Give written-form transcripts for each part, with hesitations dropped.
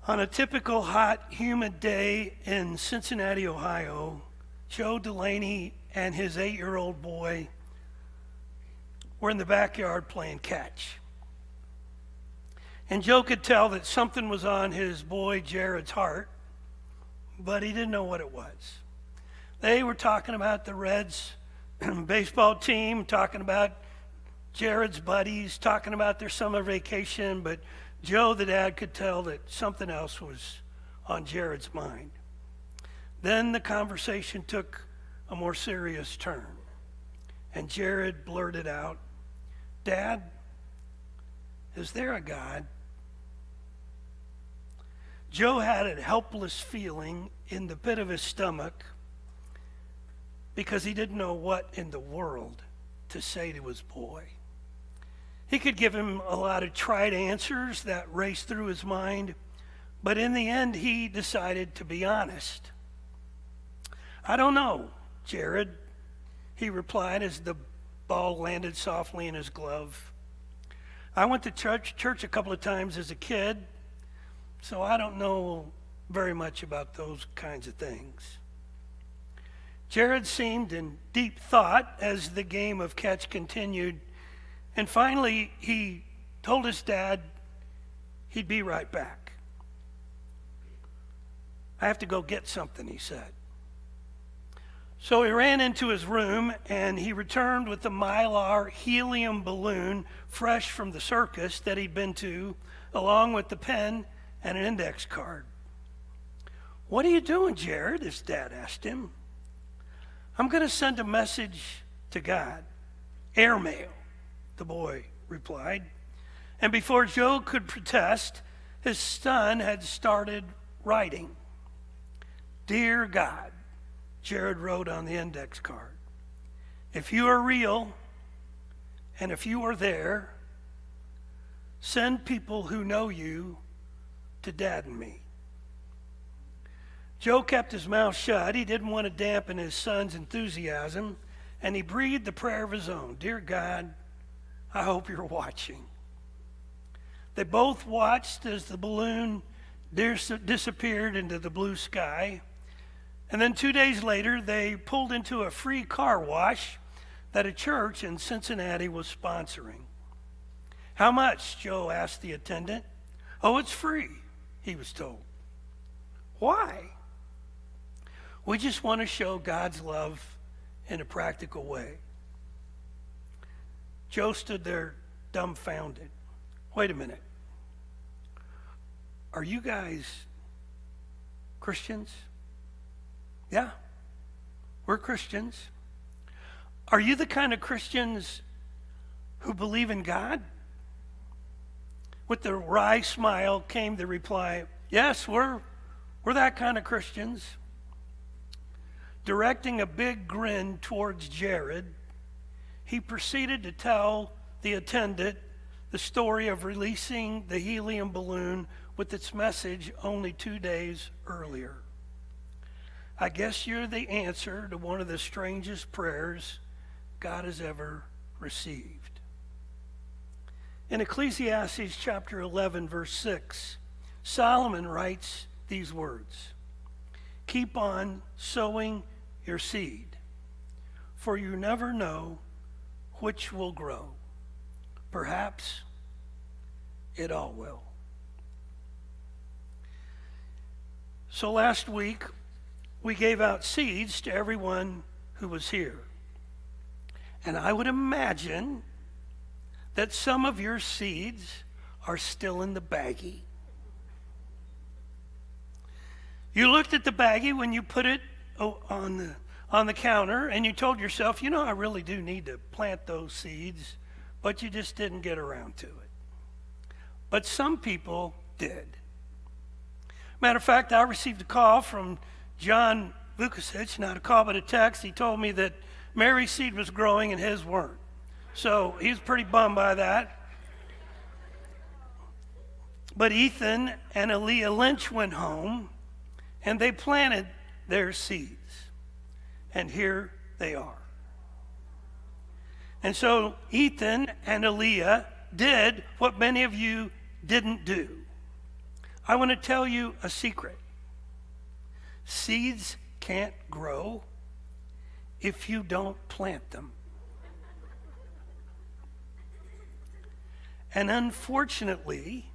On a typical hot, humid day in Cincinnati, Ohio, Joe Delaney and his 8-year-old boy were in the backyard playing catch. And Joe could tell that something was on his boy Jared's heart, but he didn't know what it was. They were talking about the Reds baseball team, talking about Jared's buddies, talking about their summer vacation, but Joe, the dad, could tell that something else was on Jared's mind. Then the conversation took a more serious turn, and Jared blurted out, "Dad, is there a God?" Joe had a helpless feeling in the pit of his stomach because he didn't know what in the world to say to his boy. He could give him a lot of trite answers that raced through his mind, but in the end, he decided to be honest. "I don't know, Jared," he replied as the ball landed softly in his glove. "I went to church a couple of times as a kid, so I don't know very much about those kinds of things." Jared seemed in deep thought as the game of catch continued, and finally he told his dad he'd be right back. "I have to go get something," he said. So he ran into his room and he returned with the Mylar helium balloon fresh from the circus that he'd been to, along with the pen and an index card. "What are you doing, Jared?" his dad asked him. "I'm going to send a message to God. Airmail," the boy replied. And before Joe could protest, his son had started writing. "Dear God," Jared wrote on the index card, "if you are real and if you are there, send people who know you to Dad and me." Joe kept his mouth shut. He didn't want to dampen his son's enthusiasm, and he breathed the prayer of his own. "Dear God, I hope you're watching." They both watched as the balloon disappeared into the blue sky. And then 2 days later, they pulled into a free car wash that a church in Cincinnati was sponsoring. "How much?" Joe asked the attendant. "Oh, it's free," he was told. "Why?" "We just want to show God's love in a practical way." Joe stood there dumbfounded. "Wait a minute. Are you guys Christians?" "Yeah, we're Christians." "Are you the kind of Christians who believe in God?" With the wry smile came the reply, "Yes, we're that kind of Christians." Directing a big grin towards Jared, he proceeded to tell the attendant the story of releasing the helium balloon with its message only 2 days earlier. "I guess you're the answer to one of the strangest prayers God has ever received." In Ecclesiastes chapter 11, verse 6, Solomon writes these words, "Keep on sowing your seed, for you never know which will grow. Perhaps it all will." So last week, we gave out seeds to everyone who was here. And I would imagine that some of your seeds are still in the baggie. You looked at the baggie when you put it on the counter, and you told yourself, I really do need to plant those seeds, but you just didn't get around to it. But some people did. Matter of fact, I received a call from John Vukasich, not a call but a text. He told me that Mary's seed was growing and his weren't. So he's pretty bummed by that. But Ethan and Aaliyah Lynch went home and they planted their seeds. And here they are. And so Ethan and Aaliyah did what many of you didn't do. I want to tell you a secret. Seeds can't grow if you don't plant them. And unfortunately,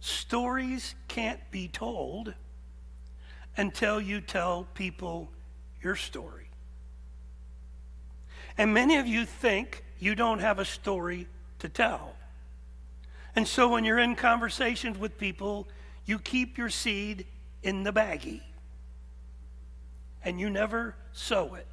stories can't be told until you tell people your story. And many of you think you don't have a story to tell. And so when you're in conversations with people, you keep your seed in the baggie. And you never sow it.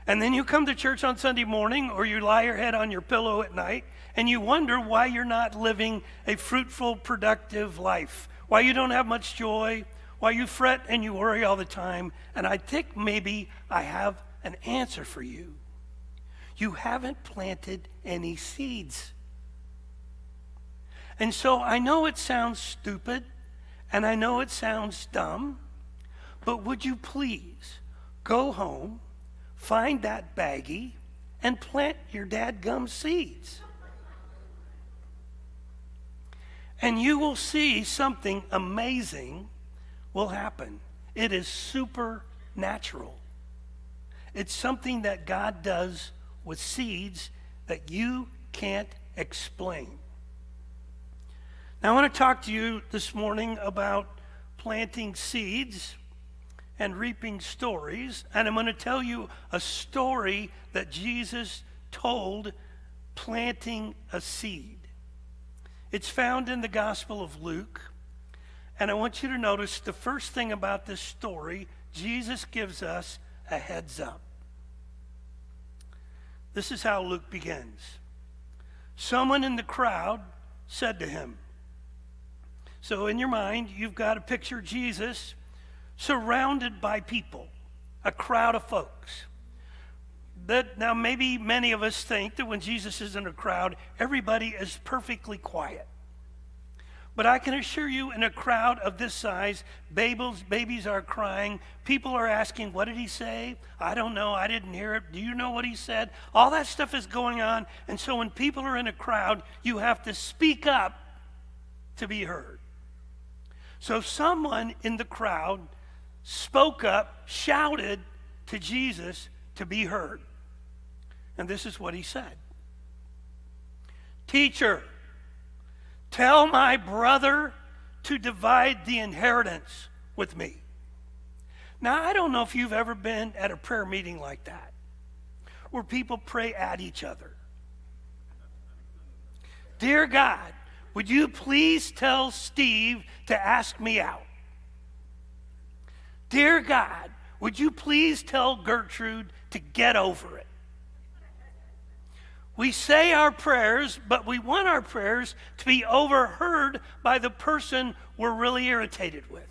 And then you come to church on Sunday morning, or you lie your head on your pillow at night, and you wonder why you're not living a fruitful, productive life, why you don't have much joy, why you fret and you worry all the time. And I think maybe I have an answer for you. You haven't planted any seeds. And so I know it sounds stupid, and I know it sounds dumb, but would you please go home, find that baggie, and plant your dadgum seeds? And you will see something amazing will happen. It is supernatural. It's something that God does with seeds that you can't explain. Now, I want to talk to you this morning about planting seeds and reaping stories. And I'm going to tell you a story that Jesus told planting a seed. It's found in the Gospel of Luke. And I want you to notice the first thing about this story, Jesus gives us a heads up. This is how Luke begins. Someone in the crowd said to him. So in your mind, you've got to picture Jesus surrounded by people, a crowd of folks. Now, maybe many of us think that when Jesus is in a crowd, everybody is perfectly quiet. But I can assure you, in a crowd of this size, babies are crying. People are asking, what did he say? I don't know. I didn't hear it. Do you know what he said? All that stuff is going on. And so when people are in a crowd, you have to speak up to be heard. So someone in the crowd spoke up, shouted to Jesus to be heard. And this is what he said. Teacher, tell my brother to divide the inheritance with me. Now, I don't know if you've ever been at a prayer meeting like that, where people pray at each other. Dear God, would you please tell Steve to ask me out? Dear God, would you please tell Gertrude to get over it? We say our prayers, but we want our prayers to be overheard by the person we're really irritated with.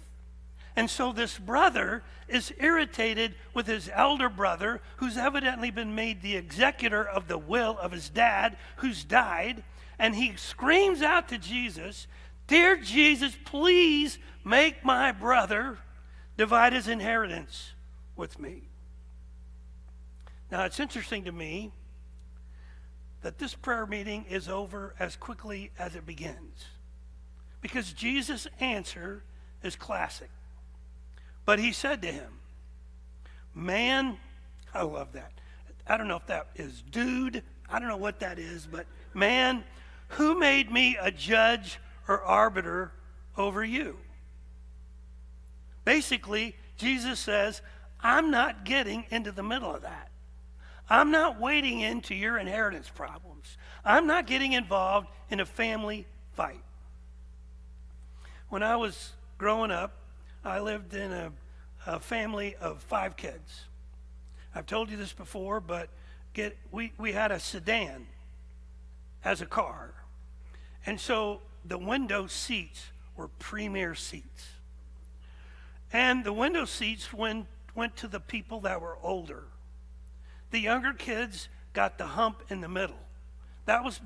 And so this brother is irritated with his elder brother, who's evidently been made the executor of the will of his dad, who's died. And he screams out to Jesus, Dear Jesus, please make my brother divide his inheritance with me. Now, it's interesting to me that this prayer meeting is over as quickly as it begins, because Jesus' answer is classic. But he said to him, man, I love that. I don't know if that is dude. I don't know what that is, but man, who made me a judge or arbiter over you? Basically, Jesus says, I'm not getting into the middle of that. I'm not wading into your inheritance problems. I'm not getting involved in a family fight. When I was growing up, I lived in a family of 5 kids. I've told you this before, but we had a sedan as a car. And so the window seats were premier seats. And the window seats went to the people that were older. The younger kids got the hump in the middle. That was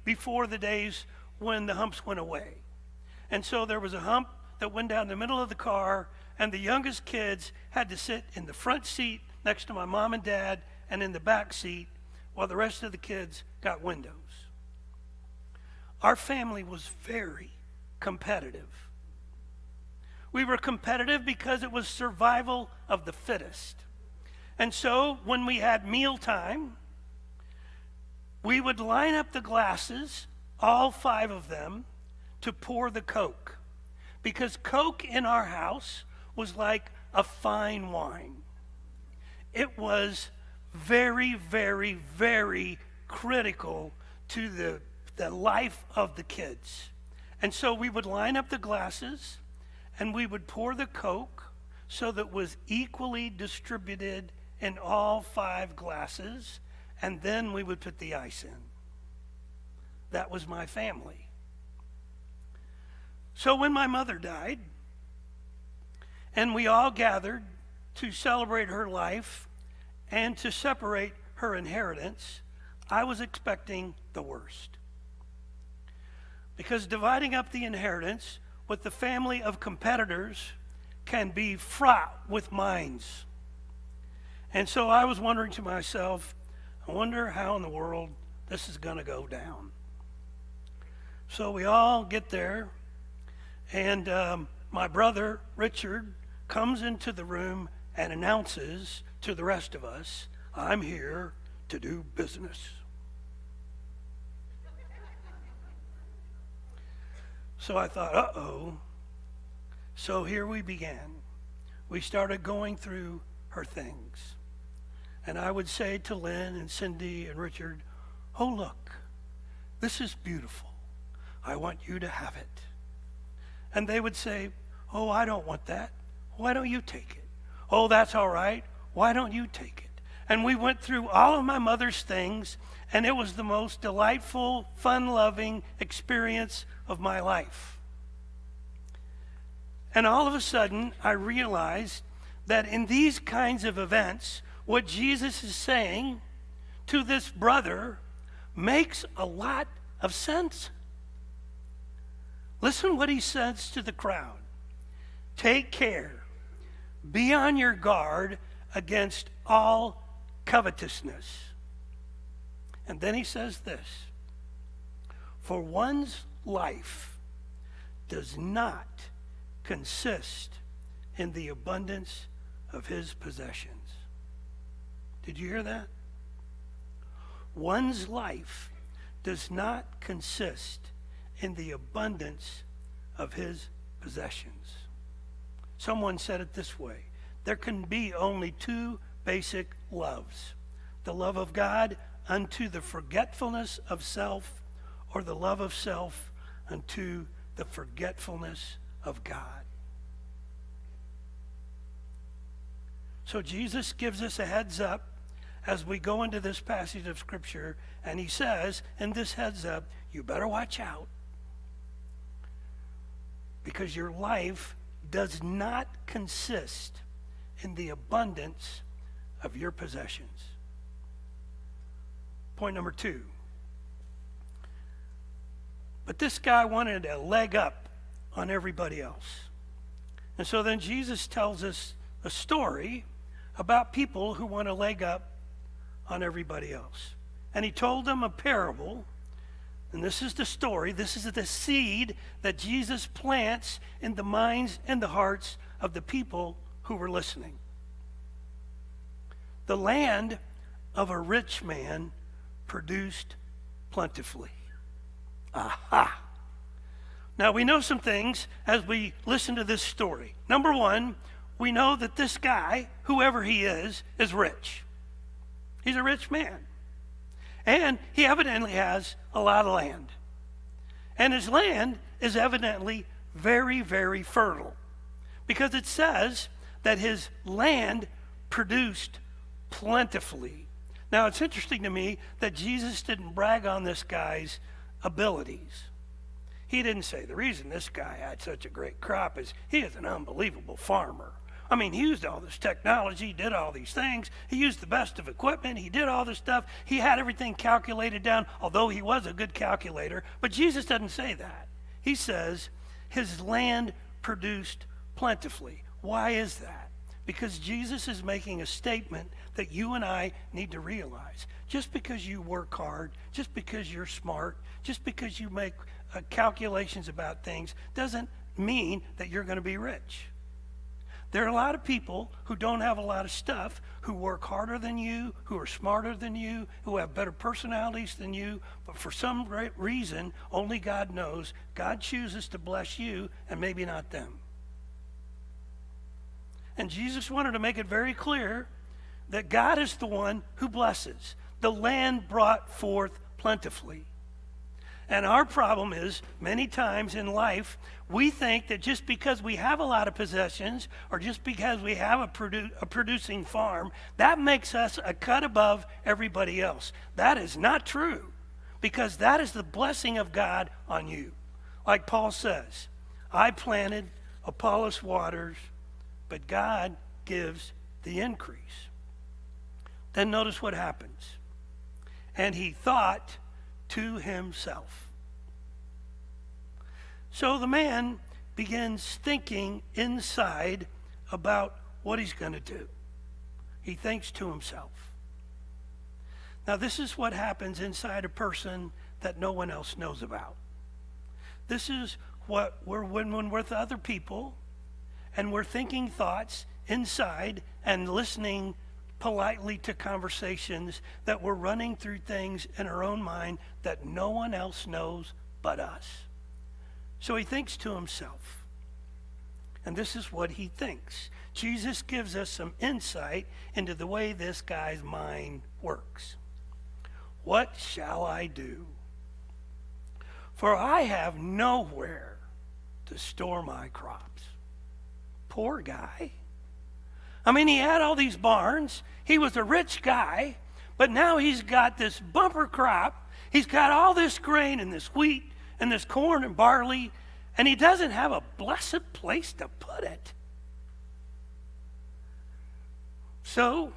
before the days when the humps went away. And so there was a hump that went down the middle of the car, and the youngest kids had to sit in the front seat next to my mom and dad and in the back seat while the rest of the kids got windows. Our family was very competitive. We were competitive because it was survival of the fittest. And so when we had mealtime, we would line up the glasses, all 5 of them, to pour the Coke. Because Coke in our house was like a fine wine. It was very, very, very critical to the life of the kids. And so we would line up the glasses and we would pour the Coke so that it was equally distributed in all 5 glasses, and then we would put the ice in. That was my family. So when my mother died, and we all gathered to celebrate her life and to separate her inheritance, I was expecting the worst. Because dividing up the inheritance with the family of competitors can be fraught with minds. And so I was wondering to myself, I wonder how in the world this is going to go down. So we all get there, and my brother, Richard, comes into the room and announces to the rest of us, I'm here to do business. So I thought, uh-oh. So here we began. We started going through her things. And I would say to Lynn and Cindy and Richard, oh, look, this is beautiful. I want you to have it. And they would say, oh, I don't want that. Why don't you take it? Oh, that's all right. Why don't you take it? And we went through all of my mother's things, and it was the most delightful, fun-loving experience of my life. And all of a sudden, I realized that in these kinds of events, what Jesus is saying to this brother makes a lot of sense. Listen what he says to the crowd. Take care. Be on your guard against all covetousness. And then he says this. For one's life does not consist in the abundance of his possessions. Did you hear that? One's life does not consist in the abundance of his possessions. Someone said it this way. There can be only 2 basic loves. The love of God unto the forgetfulness of self, or the love of self unto the forgetfulness of God. So Jesus gives us a heads up as we go into this passage of Scripture, and he says, in this heads up, you better watch out, because your life does not consist in the abundance of your possessions. Point number 2. But this guy wanted a leg up on everybody else. And so then Jesus tells us a story about people who want a leg up on everybody else. And he told them a parable, and this is the story, this is the seed that Jesus plants in the minds and the hearts of the people who were listening. The land of a rich man produced plentifully. Aha! Now we know some things as we listen to this story. Number 1, we know that this guy, whoever he is rich. He's a rich man. And he evidently has a lot of land. And his land is evidently very, very fertile. Because it says that his land produced plentifully. Now, it's interesting to me that Jesus didn't brag on this guy's abilities. He didn't say the reason this guy had such a great crop is he is an unbelievable farmer. I mean, he used all this technology, he did all these things. He used the best of equipment. He did all this stuff. He had everything calculated down, although he was a good calculator. But Jesus doesn't say that. He says his land produced plentifully. Why is that? Because Jesus is making a statement that you and I need to realize. Just because you work hard, just because you're smart, just because you make calculations about things doesn't mean that you're going to be rich. There are a lot of people who don't have a lot of stuff, who work harder than you, who are smarter than you, who have better personalities than you, but for some great reason, only God knows, God chooses to bless you and maybe not them. And Jesus wanted to make it very clear that God is the one who blesses. The land brought forth plentifully. And our problem is, many times in life, we think that just because we have a lot of possessions or just because we have a producing farm, that makes us a cut above everybody else. That is not true, because that is the blessing of God on you. Like Paul says, I planted, Apollos waters, but God gives the increase. Then notice what happens. And he thought to himself. So the man begins thinking inside about what he's going to do. He thinks to himself. Now, this is what happens inside a person that no one else knows about. This is what when we're with other people and we're thinking thoughts inside and listening politely to conversations, that we're running through things in our own mind that no one else knows but us. So he thinks to himself. And this is what he thinks. Jesus gives us some insight into the way this guy's mind works. What shall I do? For I have nowhere to store my crops. Poor guy. I mean, he had all these barns. He was a rich guy, but now he's got this bumper crop. He's got all this grain and this wheat and this corn and barley, and he doesn't have a blessed place to put it. So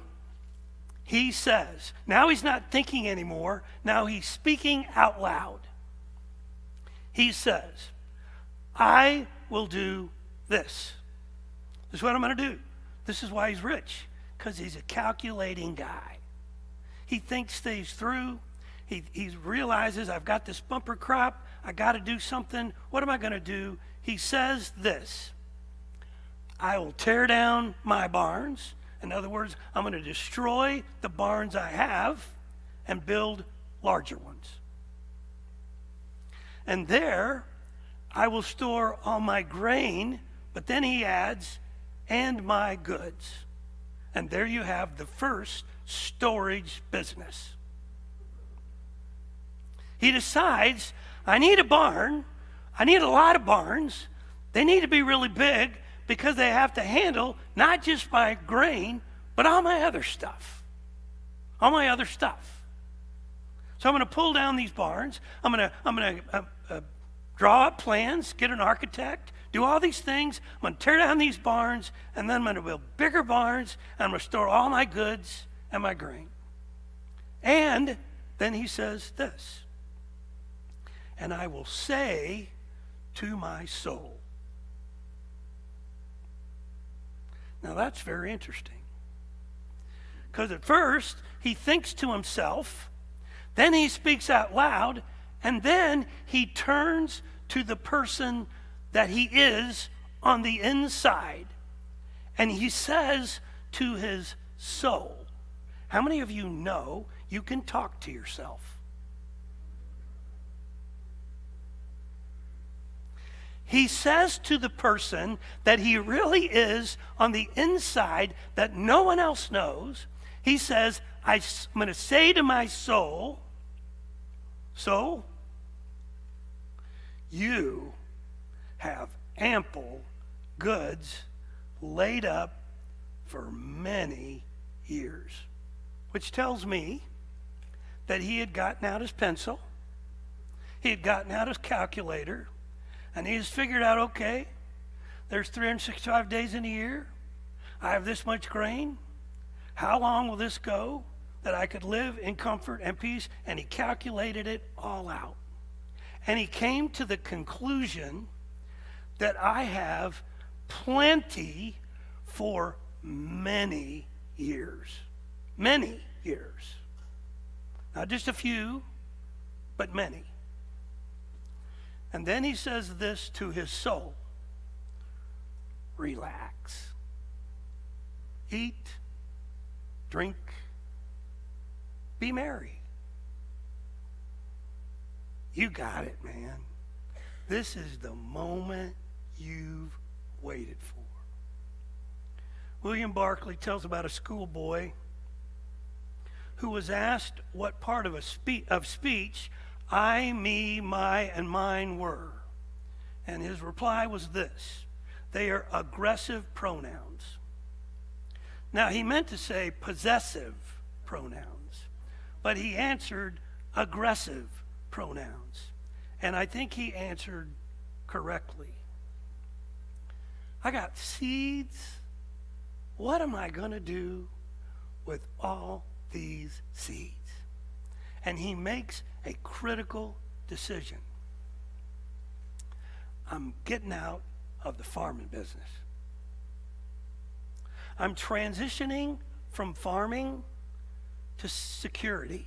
he says, now he's not thinking anymore. Now he's speaking out loud. He says, I will do this. This is what I'm going to do. This is why he's rich, because he's a calculating guy. He thinks things through. He realizes, I've got this bumper crop. I got to do something. What am I going to do? He says this, I will tear down my barns. In other words, I'm going to destroy the barns I have and build larger ones. And there I will store all my grain, but then he adds, and my goods. And there you have the first storage business. He decides, I need a barn. I need a lot of barns. They need to be really big because they have to handle not just my grain, but all my other stuff. All my other stuff. So I'm going to pull down these barns. I'm going to draw up plans, get an architect, do all these things. I'm going to tear down these barns, and then I'm going to build bigger barns, and I'm going to store all my goods and my grain. And then he says this, and I will say to my soul. Now that's very interesting. Because at first, he thinks to himself, then he speaks out loud, and then he turns to the person that he is on the inside. And he says to his soul. How many of you know you can talk to yourself? He says to the person that he really is on the inside that no one else knows, he says, I'm going to say to my soul, soul, you have ample goods laid up for many years. Which tells me that he had gotten out his pencil, he had gotten out his calculator, and he has figured out, okay, there's 365 days in a year. I have this much grain. How long will this go that I could live in comfort and peace? And he calculated it all out. And he came to the conclusion that I have plenty for many years. Many years. Not just a few, but many. And then he says this to his soul. relax. Eat, drink, be merry. You got it, man. This is the moment you've waited for. William Barclay tells about a schoolboy who was asked what part of speech I, me, my, and mine were. And his reply was this: they are aggressive pronouns. Now, he meant to say possessive pronouns, but he answered aggressive pronouns. And I think he answered correctly. I got seeds. What am I going to do with all these seeds? And he makes a critical decision. I'm getting out of the farming business. I'm transitioning from farming to security.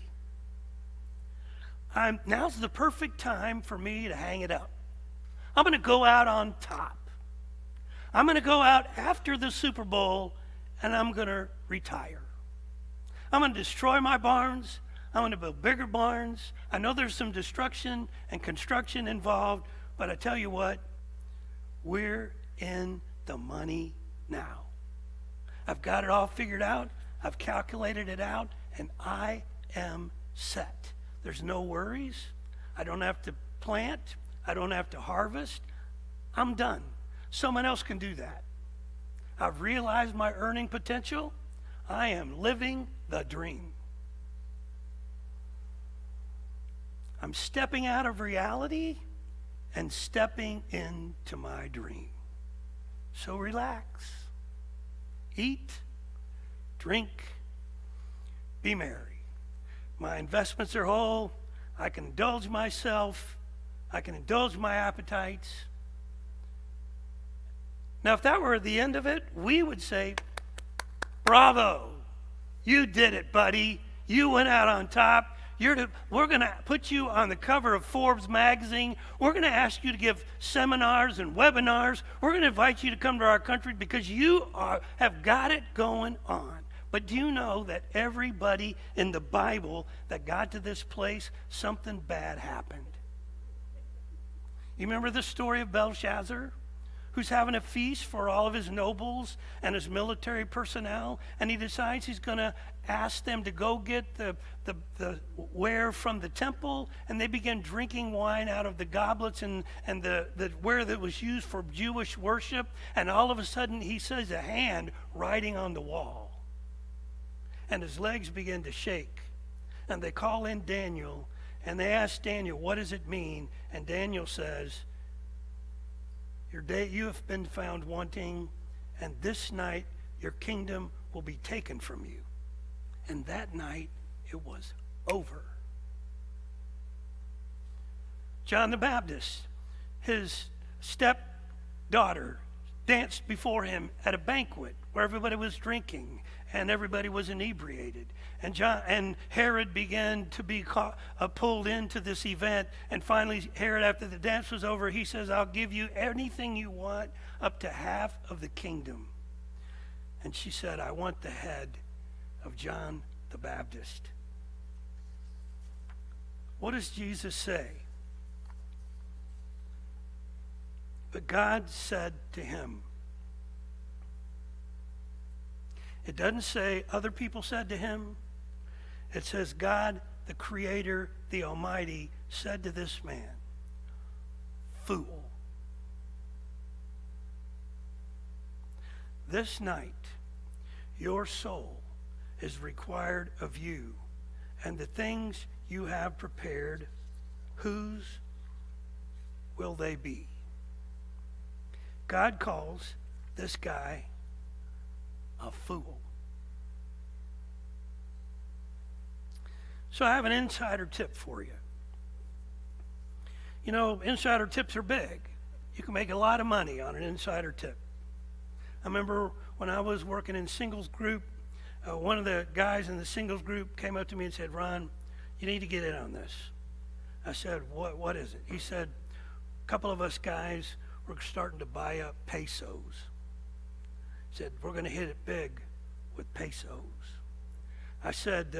Now's the perfect time for me to hang it up. I'm going to go out on top. I'm going to go out after the Super Bowl, and I'm going to retire. I'm going to destroy my barns. I'm going to build bigger barns. I know there's some destruction and construction involved, but I tell you what, we're in the money now. I've got it all figured out. I've calculated it out, and I am set. There's no worries. I don't have to plant. I don't have to harvest. I'm done. Someone else can do that. I've realized my earning potential. I am living the dream. I'm stepping out of reality and stepping into my dream. So relax. Eat, drink, be merry. My investments are whole. I can indulge myself. I can indulge my appetites. Now, if that were the end of it, we would say, bravo, you did it, buddy. You went out on top. We're going to put you on the cover of Forbes magazine. We're going to ask you to give seminars and webinars. We're going to invite you to come to our country because you have got it going on. But do you know that everybody in the Bible that got to this place, something bad happened? You remember the story of Belshazzar, who's having a feast for all of his nobles and his military personnel, and he decides he's going to ask them to go get the ware from the temple, and they begin drinking wine out of the goblets and the ware that was used for Jewish worship, and all of a sudden he sees a hand writing on the wall. And his legs begin to shake. And they call in Daniel, and they ask Daniel, what does it mean? And Daniel says, you have been found wanting, and this night your kingdom will be taken from you. And that night it was over. John the Baptist, his stepdaughter, danced before him at a banquet where everybody was drinking and everybody was inebriated. And Herod began to be pulled into this event. And finally, Herod, after the dance was over, he says, I'll give you anything you want, up to half of the kingdom. And she said, I want the head of John the Baptist. What does Jesus say? But God said to him, it doesn't say other people said to him. It says God, the Creator, the Almighty, said to this man, fool. This night, your soul is required of you, and the things you have prepared, whose will they be? God calls this guy a fool. So I have an insider tip for you. You know, insider tips are big. You can make a lot of money on an insider tip. I remember when I was working in singles group, one of the guys in the singles group came up to me and said, Ron, you need to get in on this. I said, what is it? He said, a couple of us guys were starting to buy up pesos. said, we're going to hit it big with pesos. I said,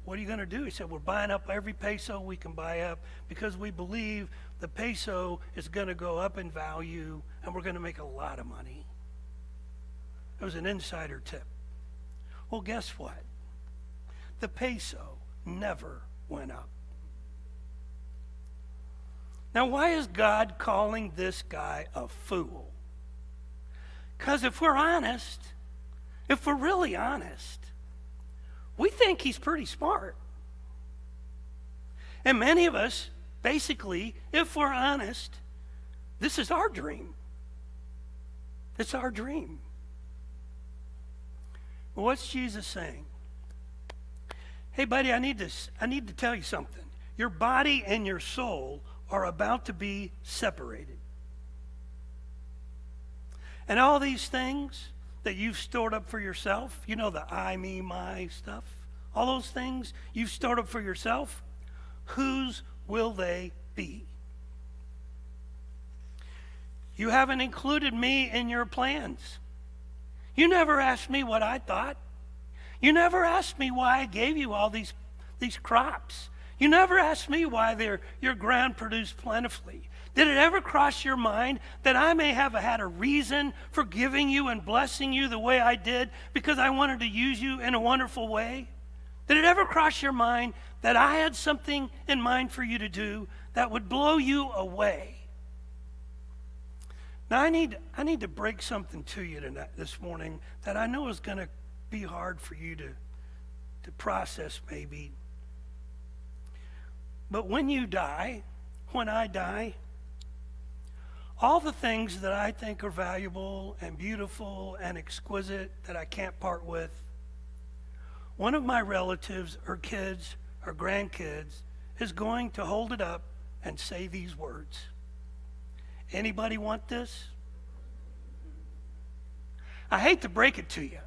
what are you going to do? He said, we're buying up every peso we can buy up because we believe the peso is going to go up in value and we're going to make a lot of money. It was an insider tip. Well, guess what? The peso never went up. Now, why is God calling this guy a fool? Because if we're honest, if we're really honest, we think he's pretty smart. And many of us, basically, if we're honest, this is our dream. It's our dream. Well, what's Jesus saying? Hey, buddy, I need to tell you something. Your body and your soul are about to be separated. And all these things that you've stored up for yourself, you know, the I, me, my stuff, all those things you've stored up for yourself, whose will they be? You haven't included me in your plans. You never asked me what I thought. You never asked me why I gave you all these crops. You never asked me why your ground produced plentifully. Did it ever cross your mind that I may have had a reason for giving you and blessing you the way I did because I wanted to use you in a wonderful way? Did it ever cross your mind that I had something in mind for you to do that would blow you away? Now, I need to break something to you this morning that I know is going to be hard for you to process maybe. But when you die, when I die, all the things that I think are valuable and beautiful and exquisite that I can't part with, one of my relatives or kids or grandkids is going to hold it up and say these words. Anybody want this? I hate to break it to you,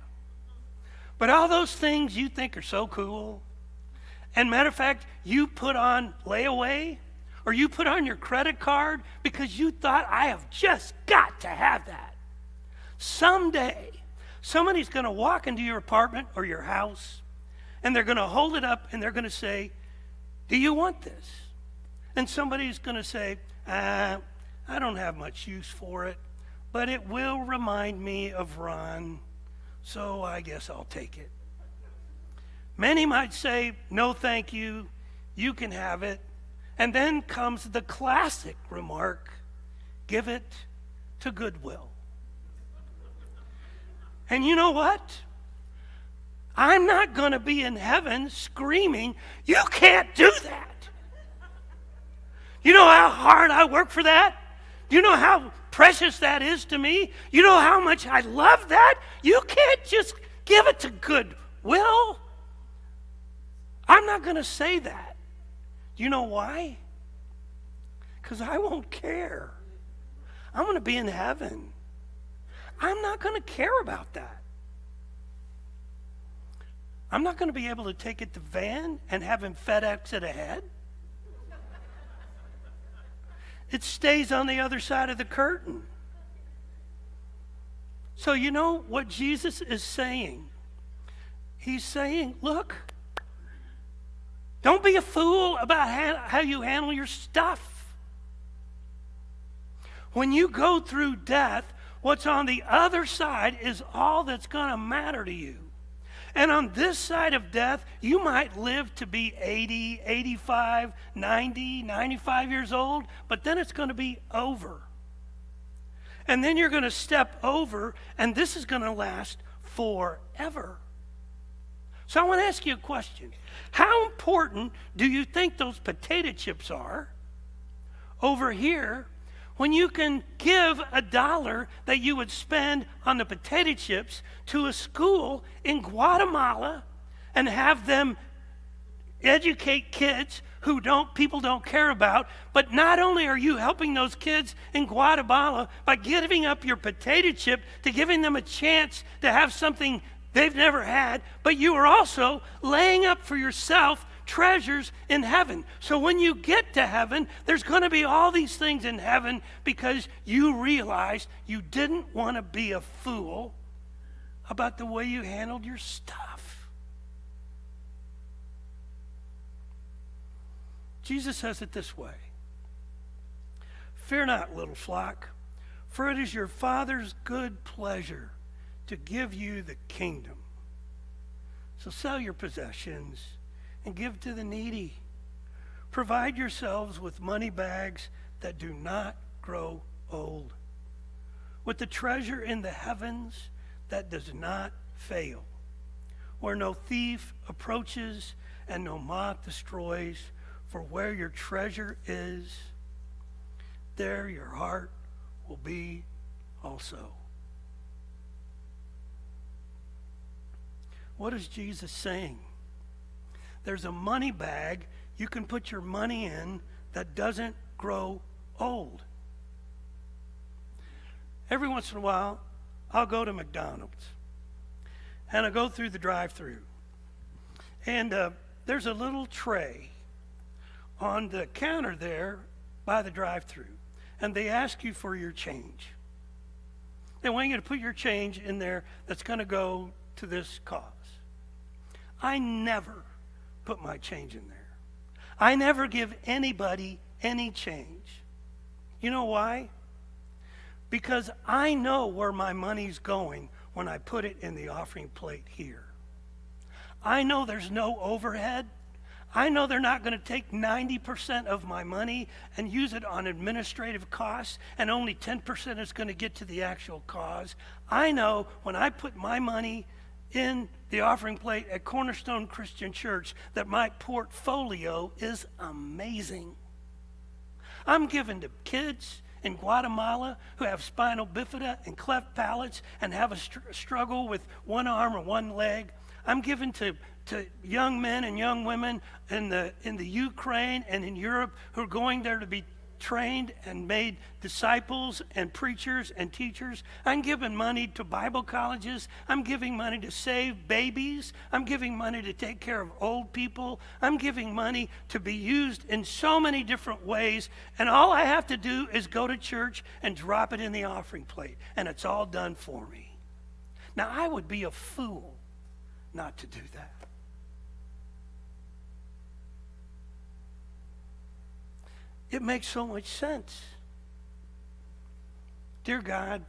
but all those things you think are so cool, and matter of fact, you put on layaway or you put on your credit card because you thought, I have just got to have that. Someday, somebody's going to walk into your apartment or your house, and they're going to hold it up and they're going to say, do you want this? And somebody's going to say, I don't have much use for it, but it will remind me of Ron, so I guess I'll take it. Many might say, no thank you, you can have it. And then comes the classic remark, give it to Goodwill. And you know what? I'm not going to be in heaven screaming, you can't do that. You know how hard I work for that? You know how precious that is to me? You know how much I love that? You can't just give it to Goodwill. I'm not going to say that. Do you know why? Because I won't care. I'm going to be in heaven. I'm not going to care about that. I'm not going to be able to take it to Van and have him FedEx it ahead. It stays on the other side of the curtain. So you know what Jesus is saying? He's saying, look, don't be a fool about how you handle your stuff. When you go through death, what's on the other side is all that's going to matter to you. And on this side of death, you might live to be 80, 85, 90, 95 years old, but then it's going to be over. And then you're going to step over, and this is going to last forever. So I want to ask you a question. How important do you think those potato chips are over here when you can give $1 that you would spend on the potato chips to a school in Guatemala and have them educate kids who people don't care about, but not only are you helping those kids in Guatemala by giving up your potato chip to giving them a chance to have something they've never had, but you are also laying up for yourself treasures in heaven. So when you get to heaven, there's going to be all these things in heaven because you realized you didn't want to be a fool about the way you handled your stuff. Jesus says it this way. Fear not, little flock, for it is your Father's good pleasure to give you the kingdom. So sell your possessions and give to the needy. Provide yourselves with money bags that do not grow old, with the treasure in the heavens that does not fail, where no thief approaches and no moth destroys. For where your treasure is, there your heart will be also. What is Jesus saying? There's a money bag you can put your money in that doesn't grow old. Every once in a while, I'll go to McDonald's, and I go through the drive-thru, and there's a little tray on the counter there by the drive-thru, and they ask you for your change. They want you to put your change in there that's going to go to this cause. I never put my change in there. I never give anybody any change. You know why? Because I know where my money's going when I put it in the offering plate here. I know there's no overhead. I know they're not going to take 90% of my money and use it on administrative costs, and only 10% is going to get to the actual cause. I know when I put my money in the offering plate at Cornerstone Christian Church that my portfolio is amazing. I'm giving to kids in Guatemala who have spinal bifida and cleft palates and have a struggle with one arm or one leg. I'm giving to young men and young women in the Ukraine and in Europe who are going there to be trained and made disciples and preachers and teachers. I'm giving money to Bible colleges. I'm giving money to save babies. I'm giving money to take care of old people. I'm giving money to be used in so many different ways. And all I have to do is go to church and drop it in the offering plate. And it's all done for me. Now, I would be a fool not to do that. It makes so much sense. Dear God,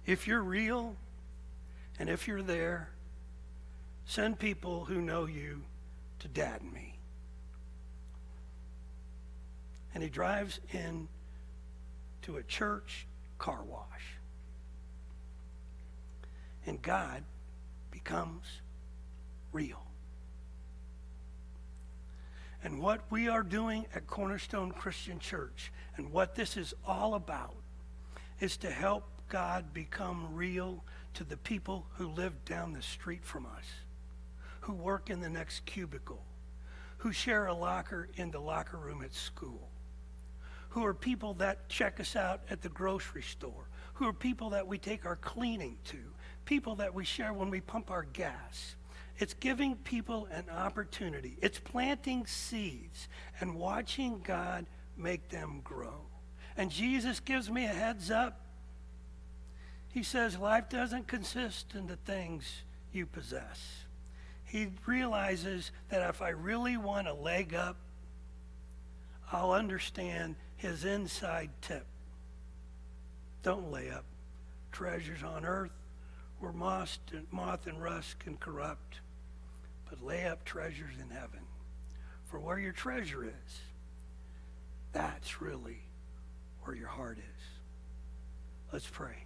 if you're real and if you're there, send people who know you to Dad and me. And he drives in to a church car wash. And God becomes real. And what we are doing at Cornerstone Christian Church and what this is all about is to help God become real to the people who live down the street from us, who work in the next cubicle, who share a locker in the locker room at school, who are people that check us out at the grocery store, who are people that we take our cleaning to, people that we share when we pump our gas. It's giving people an opportunity. It's planting seeds and watching God make them grow. And Jesus gives me a heads up. He says life doesn't consist in the things you possess. He realizes that if I really want a leg up, I'll understand his inside tip. Don't lay up treasures on earth where moth and rust can corrupt, but lay up treasures in heaven. For where your treasure is, that's really where your heart is. Let's pray.